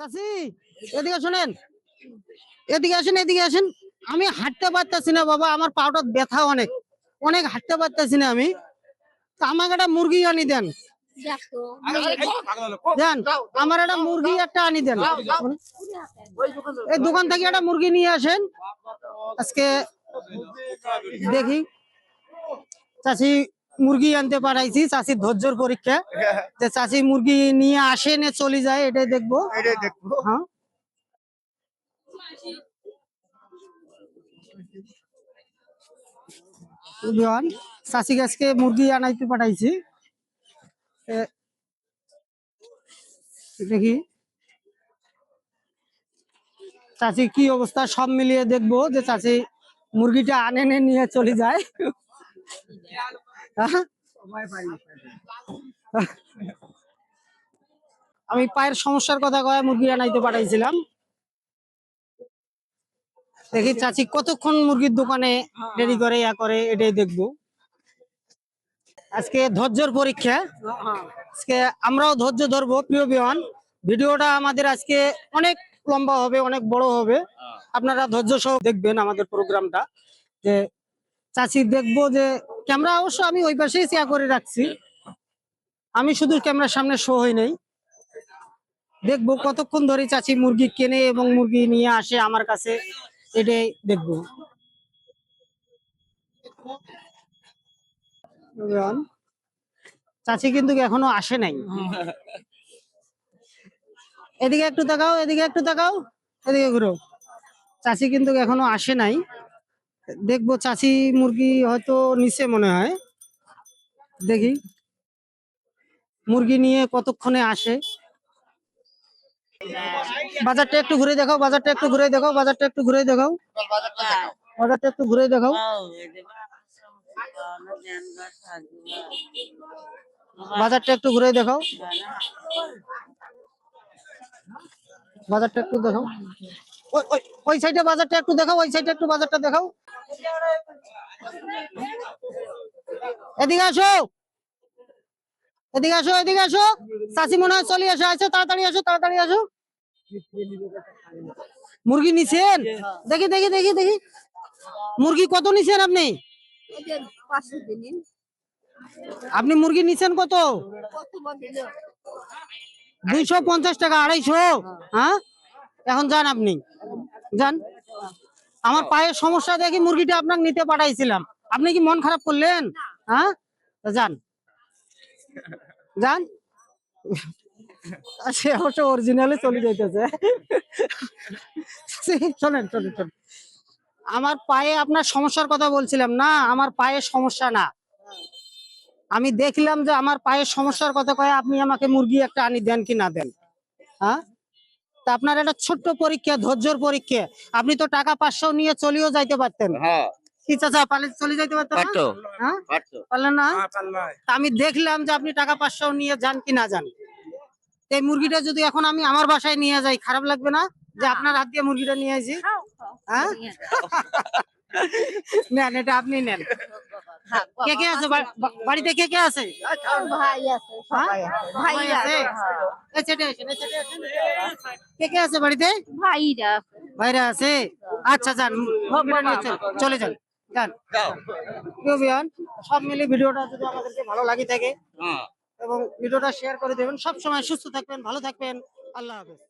চাচি এদিকে শোনেন, এদিকে আসেন, এদিকে আসেন। আমি হাঁটতে পারতেছি না বাবা, আমার পাটা ব্যথা অনেক অনেক, হাঁটতে পারতেছি না আমি। তো আমাকে একটা মুরগি আনি দেন। জান, আমার একটা মুরগি একটা আনি দেন। এই দোকান থেকে একটা মুরগি নিয়ে আসেন আজকে। দেখি চাচি মুরগি আনতে পাঠাইছি, চাচির ধৈর্যের পরীক্ষা যে চাচি মুরগি নিয়ে আসে নে চলে যায়, এটাই দেখবো। হ্যাঁ, চাচি আজকে মুরগি আনাইতে পাঠাইছি। দেখি চাচি কি অবস্থা, সব মিলিয়ে দেখবো যে চাচি মুরগিটা আনে নিয়ে চলে যায়। আমি পায়ের সমস্যার কথা কয়ে মুরগি আনাইতে পাঠাইছিলাম। দেখি চাচি কতক্ষণ মুরগির দোকানে দেরি করে করে, এটাই দেখবো। আজকে ধৈর্যের পরীক্ষা, আজকে আমরাও ধৈর্য ধরবো। প্রিয় বিয়ান, ভিডিওটা আমাদের আজকে অনেক লম্বা হবে, অনেক বড় হবে। আপনারা ধৈর্য সহ দেখবেন আমাদের প্রোগ্রামটা। যে চাচি দেখবো যে ক্যামেরা অবশ্য আমি ওই পাশেই শেয়ার করে রাখছি, আমি শুধু ক্যামেরার সামনে শো হই নাই। দেখবো কতক্ষণ ধরে চাচি মুরগি কেনে এবং মুরগি নিয়ে আসে আমার কাছে, এটাই দেখবো। চাচি কিন্তু এখনো আসে নাই। এদিকে একটু তাকাও, এদিকে একটু তাকাও, এদিকে ঘুরো। চাচি কিন্তু এখনো আসে নাই। দেখবো চাচি মুরগি হয়তো নিচে মনে হয়। দেখি মুরগি নিয়ে কতক্ষণে আসে। বাজারটা একটু ঘুরে দেখাও, বাজারটা একটু ঘুরে দেখাও, বাজারটা একটু ঘুরে দেখাও, বাজারটা একটু ঘুরে দেখাও, বাজারটা একটু ঘুরে দেখাও, বাজারটা একটু দেখাও। ওই সাইডে বাজারটা একটু দেখাও, ওই সাইডে একটু বাজারটা দেখাও। এদিকে আসো, এদিকে আসো, এদিকে আসো। চাচি মনে হয় চলে আসো, আসো তাড়াতাড়ি আসো, তাড়াতাড়ি আসো। মুরগি নিছেন? দেখি দেখি দেখি দেখি, মুরগি কত নিছেন আপনি? আপনি মুরগি নিছেন কত? 250 টাকা, 250। হ্যাঁ, এখন যান, আপনি যান। আমার পায়ের সমস্যা দেখি মুরগিটা আপনাকে নিতে পাঠাইছিলাম, আপনি কি মন খারাপ করলেন? হ্যাঁ, যান যান। সে অবশ্য অরিজিনালি চলে যাইতেছে। শোনেন শোনেন শোনেন, আমার পায়ে আপনার সমস্যার কথা বলছিলাম না, আমার পায়ের সমস্যা না। আমি দেখলাম যে আমার পায়ের সমস্যার কথা কয়ে আপনি আমাকে মুরগি একটা আনি দেন কি না দেন। হ্যাঁ, তা আপনার একটা ছোট্ট পরীক্ষা, ধৈর্যের পরীক্ষা। আপনি তো টাকা 500 নিয়ে চলেও যাইতে পারতেন। কি চাচা, পারলে চলে যাইতে পারতেন না? হ্যাঁ, পারলেন না। আমি দেখলাম যে আপনি টাকা 500 নিয়ে যান কি না যান। এই মুরগিটা যদি এখন আমি আমার বাসায় নিয়ে যাই, খারাপ লাগবে না যে আপনার হাত দিয়ে মুরগিটা নিয়ে আসি? হ্যাঁ, নেন, এটা আপনি নেন। কে কে আছে বাড়িতে, কে কে আছে? ভাই আছে, ভাই আছে, কে কে আছে বাড়িতে? ভাইরা বাইরে আছে। আচ্ছা যান, চলে যান, যান। সব মিলে ভিডিওটা যদি আমাদেরকে ভালো লাগে থাকে এবং ভিডিওটা শেয়ার করে দেবেন। সব সময় সুস্থ থাকবেন, ভালো থাকবেন। আল্লাহ হাফেজ।